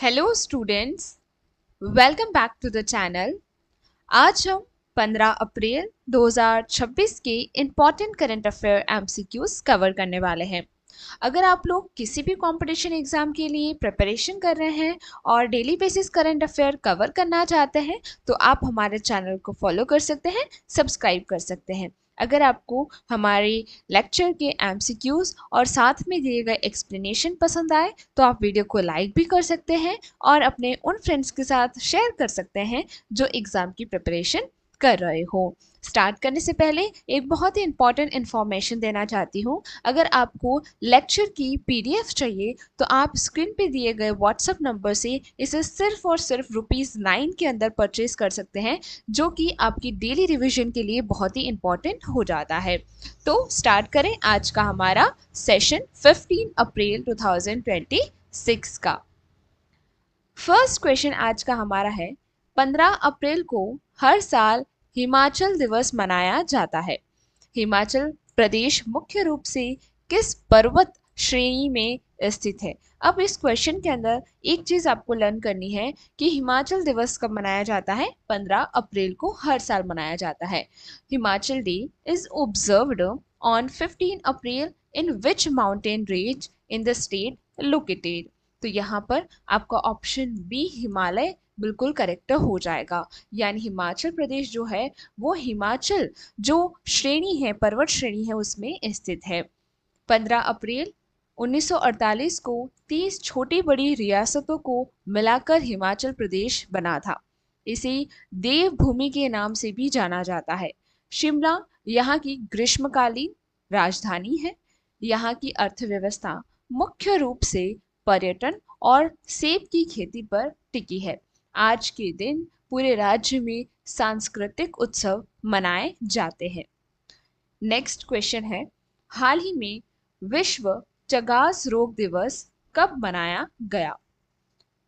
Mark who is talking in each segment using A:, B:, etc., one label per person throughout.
A: Hello students, welcome back to the channel. आज हम 15 अप्रैल 2026 के important current affair MCQs cover करने वाले हैं। अगर आप लोग किसी भी कंपटीशन एग्जाम के लिए प्रिपरेशन कर रहे हैं और daily basis current affair cover करना चाहते हैं तो आप हमारे चैनल को फॉलो कर सकते हैं, सब्सक्राइब कर सकते हैं। अगर आपको हमारे लेक्चर के एमसीक्यूज और साथ में दिए गए एक्सप्लेनेशन पसंद आए तो आप वीडियो को लाइक भी कर सकते हैं और अपने उन फ्रेंड्स के साथ शेयर कर सकते हैं जो एग्जाम की प्रिपरेशन कर रहे हो। स्टार्ट करने से पहले एक बहुत ही इंपॉर्टेंट इन्फॉर्मेशन देना चाहती हूँ। अगर आपको लेक्चर की पीडीएफ चाहिए तो आप स्क्रीन पे दिए गए व्हाट्सएप नंबर से इसे सिर्फ और सिर्फ ₹9 के अंदर परचेज कर सकते हैं, जो कि आपकी डेली रिवीजन के लिए बहुत ही इंपॉर्टेंट हो जाता है। तो स्टार्ट करें आज का हमारा सेशन 15 अप्रैल 2026 का। फर्स्ट क्वेश्चन आज का हमारा है, 15 अप्रैल को हर साल हिमाचल दिवस मनाया जाता है। हिमाचल प्रदेश मुख्य रूप से किस पर्वत श्रेणी में स्थित है? अब इस क्वेश्चन के अंदर एक चीज आपको लर्न करनी है कि हिमाचल दिवस कब मनाया जाता है। 15 अप्रैल को हर साल मनाया जाता है। Himachal day is observed on 15 April in which mountain range in the state located. तो यहाँ पर आपका ऑप्शन बी हिमालय बिल्कुल करेक्ट हो जाएगा। यानी हिमाचल प्रदेश जो है वो हिमाचल जो श्रेणी है, पर्वत श्रेणी है, उसमें स्थित है। 15 अप्रैल 1948 को 30 छोटी बड़ी रियासतों को मिलाकर हिमाचल प्रदेश बना था। इसे देवभूमि के नाम से भी जाना जाता है। शिमला यहाँ की ग्रीष्मकालीन राजधानी है। यहाँ की अर्थव्यवस्था मुख्य रूप से पर्यटन और सेब की खेती पर टिकी है। आज के दिन पूरे राज्य में सांस्कृतिक उत्सव मनाए जाते हैं। नेक्स्ट क्वेश्चन है, हाल ही में विश्व चगास रोग दिवस कब मनाया गया?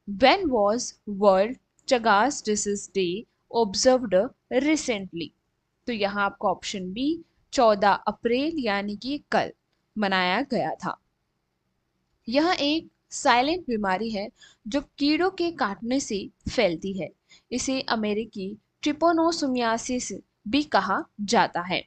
A: When was World Chagas Disease Day observed recently? तो यहाँ आपका ऑप्शन बी 14 अप्रैल यानी कि कल मनाया गया था। यह एक साइलेंट बीमारी है जो कीड़ों के काटने से फैलती है। इसे अमेरिकी ट्रिपोनोसोमियासिस भी कहा जाता है।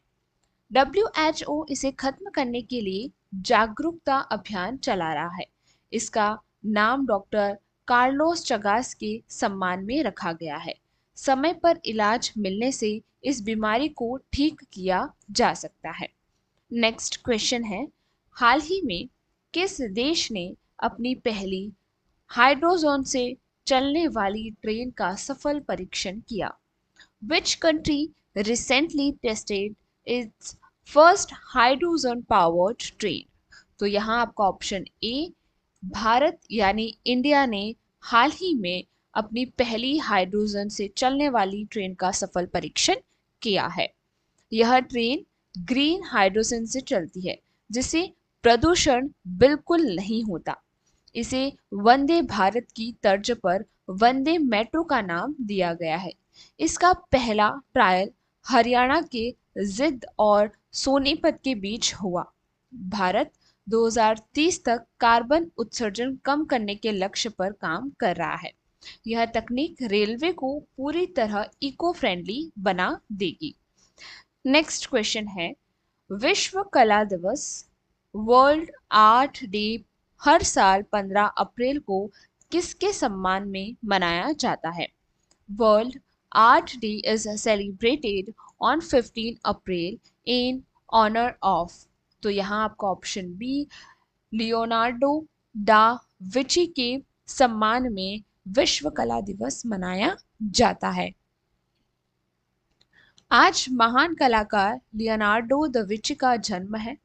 A: WHO इसे खत्म करने के लिए जागरूकता अभियान चला रहा है। इसका नाम डॉक्टर कार्लोस चगास के सम्मान में रखा गया है। समय पर इलाज मिलने से इस बीमारी को ठीक किया जा सकता है। नेक्स्ट क्वेश्चन है, हाल ही में किस देश ने अपनी पहली हाइड्रोजन से चलने वाली ट्रेन का सफल परीक्षण किया? Which country recently tested its first hydrogen powered train? तो यहाँ आपका ऑप्शन ए भारत यानी इंडिया ने हाल ही में अपनी पहली हाइड्रोजन से चलने वाली ट्रेन का सफल परीक्षण किया है। यह ट्रेन ग्रीन हाइड्रोजन से चलती है जिससे प्रदूषण बिल्कुल नहीं होता। इसे वंदे भारत की तर्ज पर वंदे मेट्रो का नाम दिया गया है। इसका पहला ट्रायल हरियाणा के जिंद और सोनीपत के बीच हुआ। भारत 2030 तक कार्बन उत्सर्जन कम करने के लक्ष्य पर काम कर रहा है। यह तकनीक रेलवे को पूरी तरह इको फ्रेंडली बना देगी। नेक्स्ट क्वेश्चन है, विश्व कला दिवस वर्ल्ड आर्ट डे हर साल 15 अप्रैल को किसके सम्मान में मनाया जाता है? World art day is celebrated on 15 April in honour of. तो यहाँ आपका ऑप्शन बी लियोनार्डो डा विची के सम्मान में विश्व कला दिवस मनाया जाता है। आज महान कलाकार लियोनार्डो द विची का जन्म है।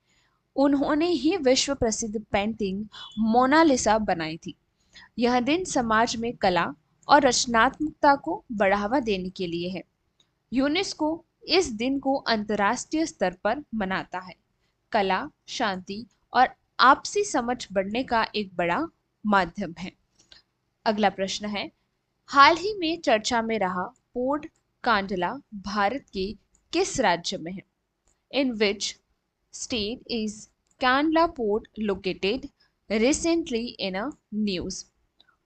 A: उन्होंने ही विश्व प्रसिद्ध पेंटिंग मोनालिसा बनाई थी। यह दिन समाज में कला और रचनात्मकता को बढ़ावा देने के लिए है। यूनेस्को इस दिन को अंतर्राष्ट्रीय स्तर पर मनाता है। कला, शांति और आपसी समझ बढ़ने का एक बड़ा माध्यम है। अगला प्रश्न है, हाल ही में चर्चा में रहा पोर्ट कांडला भारत के किस राज्य में है? In which state is Kandla Port located? Recently in a news,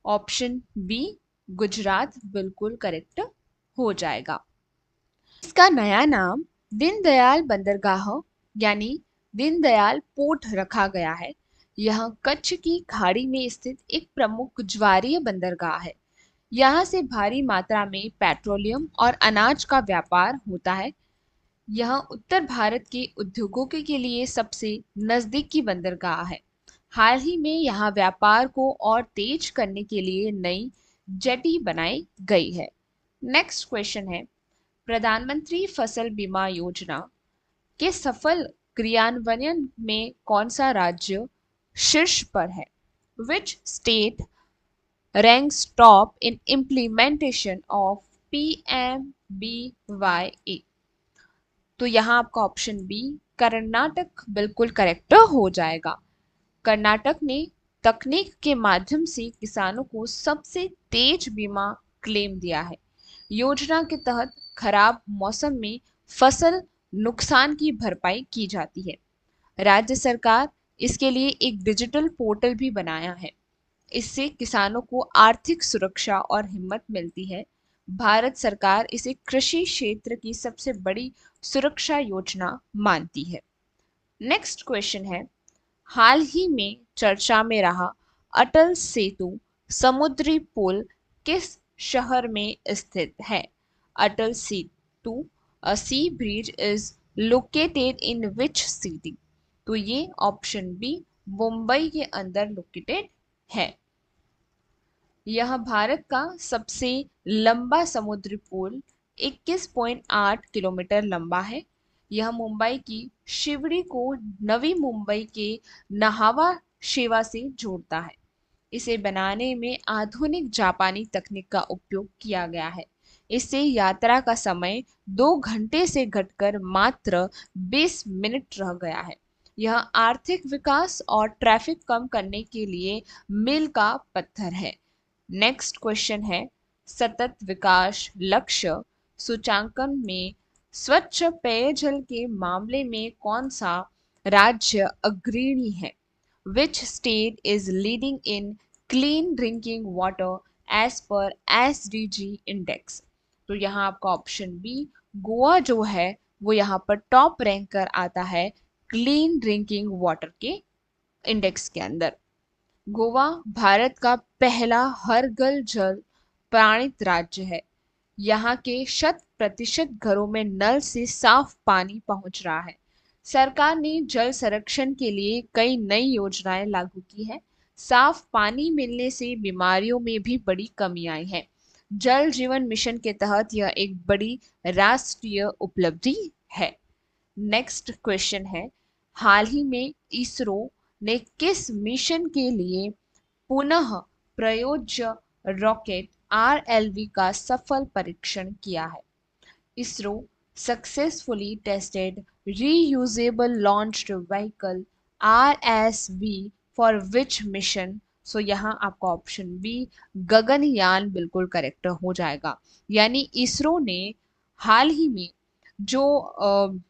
A: option B Gujarat बिल्कुल करेक्ट हो जाएगा। इसका नया नाम दीनदयाल बंदरगाह यानी दीनदयाल पोर्ट रखा गया है। यह कच्छ की खाड़ी में स्थित एक प्रमुख ज्वारीय बंदरगाह है। यहाँ से भारी मात्रा में पेट्रोलियम और अनाज का व्यापार होता है। यह उत्तर भारत के उद्योगों के लिए सबसे नजदीकी बंदरगाह है। हाल ही में यहाँ व्यापार को और तेज करने के लिए नई जेटी बनाई गई है। नेक्स्ट क्वेश्चन है, प्रधानमंत्री फसल बीमा योजना के सफल क्रियान्वयन में कौन सा राज्य शीर्ष पर है? Which state ranks top in implementation of PMBYA? तो यहाँ आपका ऑप्शन बी कर्नाटक बिल्कुल करेक्ट हो जाएगा। कर्नाटक ने तकनीक के माध्यम से किसानों को सबसे तेज बीमा क्लेम दिया है। योजना के तहत खराब मौसम में फसल नुकसान की भरपाई की जाती है। राज्य सरकार इसके लिए एक डिजिटल पोर्टल भी बनाया है। इससे किसानों को आर्थिक सुरक्षा और हिम्मत मिलती है। भारत सरकार इसे कृषि क्षेत्र की सबसे बड़ी सुरक्षा योजना मानती है। नेक्स्ट क्वेश्चन है, हाल ही में चर्चा में रहा अटल सेतु समुद्री पुल किस शहर में स्थित है? Atal Setu sea bridge is located in which city? तो ये ऑप्शन बी मुंबई के अंदर लोकेटेड है। यह भारत का सबसे लंबा समुद्री पुल 21.8 किलोमीटर लंबा है। यह मुंबई की शिवड़ी को नवी मुंबई के नहावा शेवा से जोड़ता है। इसे बनाने में आधुनिक जापानी तकनीक का उपयोग किया गया है। इससे यात्रा का समय 2 घंटे से घटकर मात्र 20 मिनट रह गया है। यह आर्थिक विकास और ट्रैफिक कम करने के लिए मील का पत्थर है। नेक्स्ट क्वेश्चन है, सतत विकास लक्ष्य सूचांकन में स्वच्छ पेयजल के मामले में कौन सा राज्य अग्रणी है? Which state is leading in clean drinking water as per SDG index? तो यहाँ आपका ऑप्शन बी गोवा जो है वो यहाँ पर टॉप रैंक कर आता है क्लीन ड्रिंकिंग वाटर के इंडेक्स के अंदर। गोवा भारत का पहला हर जल प्रमाणित राज्य है। यहाँ के 100% घरों में नल से साफ पानी पहुंच रहा है। सरकार ने जल संरक्षण के लिए कई नई योजनाएं लागू की है। साफ पानी मिलने से बीमारियों में भी बड़ी कमी आई है। जल जीवन मिशन के तहत यह एक बड़ी राष्ट्रीय उपलब्धि है। नेक्स्ट क्वेश्चन है, हाल ही में इसरो ने किस मिशन के लिए पुनः प्रयोज्य रॉकेट RLV का सफल परीक्षण किया है? ISRO successfully tested reusable launched vehicle RSV for which mission? सो यहाँ आपका ऑप्शन बी गगनयान बिल्कुल करेक्ट हो जाएगा। यानी इसरो ने हाल ही में जो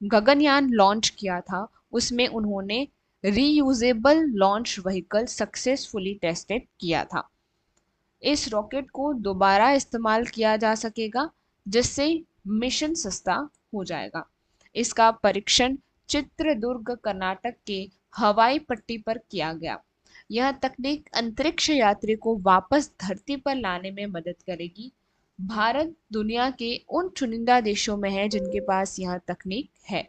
A: गगनयान लॉन्च किया था उसमें उन्होंने reusable launch vehicle successfully tested किया था। इस रॉकेट को दोबारा इस्तेमाल किया जा सकेगा जिससे मिशन सस्ता हो जाएगा। इसका परीक्षण चित्रदुर्ग कर्नाटक के हवाई पट्टी पर किया गया। यह तकनीक अंतरिक्ष यात्री को वापस धरती पर लाने में मदद करेगी। भारत दुनिया के उन चुनिंदा देशों में है जिनके पास यह तकनीक है।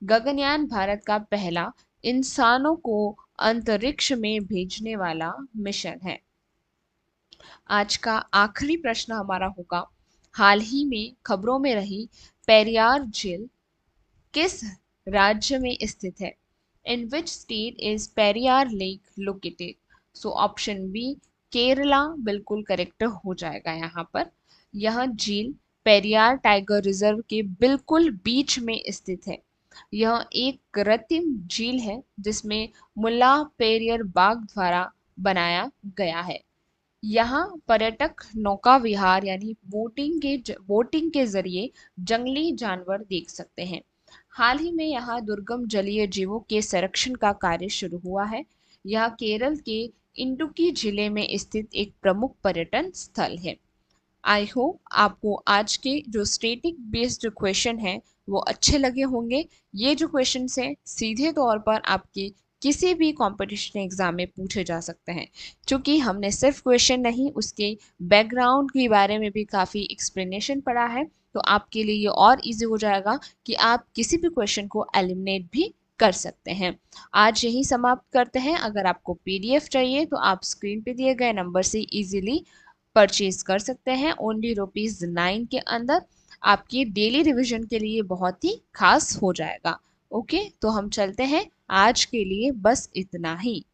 A: गगनयान भारत का पहला इंसानों को अंतरिक्ष में भेजने वाला मिशन है। आज का आखिरी प्रश्न हमारा होगा, हाल ही में खबरों में रही पेरियार झील किस राज्य में स्थित है? In which state is Periyar Lake located? So option B Kerala बिल्कुल करेक्ट हो जाएगा। यहाँ पर यह झील पेरियार टाइगर रिजर्व के बिल्कुल बीच में स्थित है। यह एक कृत्रिम झील है जिसमें मुल्ला पेरियार बाग द्वारा बनाया गया है। यहाँ पर्यटक नौका विहार यानी बोटिंग के जरिए जंगली जानवर देख सकते हैं। हाल ही में यहाँ दुर्गम जलीय जीवों के संरक्षण का कार्य शुरू हुआ है। यह केरल के इडुक्की जिले में स्थित एक प्रमुख पर्यटन स्थल है। आई होप आपको आज के जो स्टेटिक बेस्ड क्वेश्चन है वो अच्छे लगे होंगे। ये जो क्वेश्चन है सीधे तौर पर आपके किसी भी कंपटीशन एग्जाम में पूछे जा सकते हैं, क्योंकि हमने सिर्फ क्वेश्चन नहीं उसके बैकग्राउंड के बारे में भी काफ़ी एक्सप्लेनेशन पढ़ा है। तो आपके लिए ये और इजी हो जाएगा कि आप किसी भी क्वेश्चन को एलिमिनेट भी कर सकते हैं। आज यही समाप्त करते हैं। अगर आपको पीडीएफ चाहिए तो आप स्क्रीन पे दिए गए नंबर से इजीली परचेज कर सकते हैं ओनली ₹9 के अंदर। आपकी डेली रिवीजन के लिए बहुत ही खास हो जाएगा। ओके, तो हम चलते हैं। आज के लिए बस इतना ही।